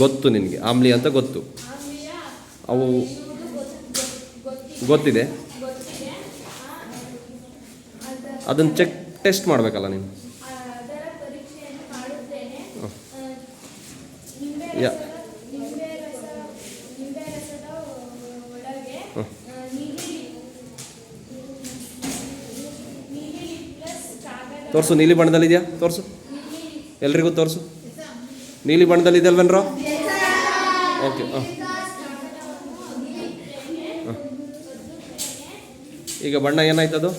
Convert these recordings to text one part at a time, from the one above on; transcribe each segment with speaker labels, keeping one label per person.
Speaker 1: ಗೊತ್ತು ನಿನಗೆ ಆಮ್ಲಿ ಅಂತ ಗೊತ್ತು. ಅವು ಗೊತ್ತಿದೆ. ಅದನ್ನು ಟೆಸ್ಟ್ ಮಾಡಬೇಕಲ್ಲ ನೀನು. ಯಾ ತೋರಿಸು, ನೀಲಿ ಬಣ್ಣದಲ್ಲಿದೆಯಾ? ತೋರಿಸು, ಎಲ್ರಿಗೂ ತೋರಿಸು. ನೀಲಿ ಬಣ್ಣದಲ್ಲಿದೆ ಅಲ್ವೇನ್ರೋ? ಓಕೆ. ಈಗ ಬಣ್ಣ ಏನಾಯ್ತದು?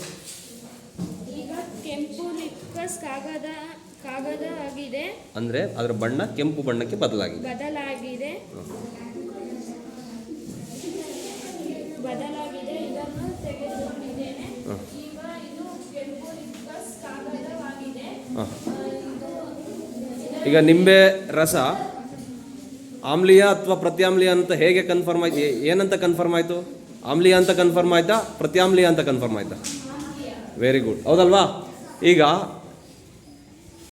Speaker 1: ಅಂದರೆ ಅದರ ಬಣ್ಣ ಕೆಂಪು ಬಣ್ಣಕ್ಕೆ ಬದಲಾಗಿದೆ.
Speaker 2: ಇದನ್ನು ತೆಗೆದುಕೊಂಡಿದ್ದೇನೆ. ಈಗ ಇದು ಕೆಂಪು ಲಿಪ್ಕಸ್ ಕಾಗದವಾಗಿದೆ.
Speaker 1: ಈಗ ನಿಂಬೆ ರಸ ಆಮ್ಲೀಯ ಅಥವಾ ಪ್ರತ್ಯಾಮ್ಲೀಯ ಅಂತ ಹೇಗೆ ಕನ್ಫರ್ಮ್ ಆಯ್ತು? ಏನಂತ ಕನ್ಫರ್ಮ್ ಆಯಿತು? ಆಮ್ಲೀಯ ಅಂತ ಕನ್ಫರ್ಮ್ ಆಯ್ತಾ, ಪ್ರತ್ಯಾಮ್ಲೀಯ ಅಂತ ಕನ್ಫರ್ಮ್ ಆಯ್ತಾ? ವೆರಿ ಗುಡ್, ಹೌದಲ್ವಾ? ಈಗ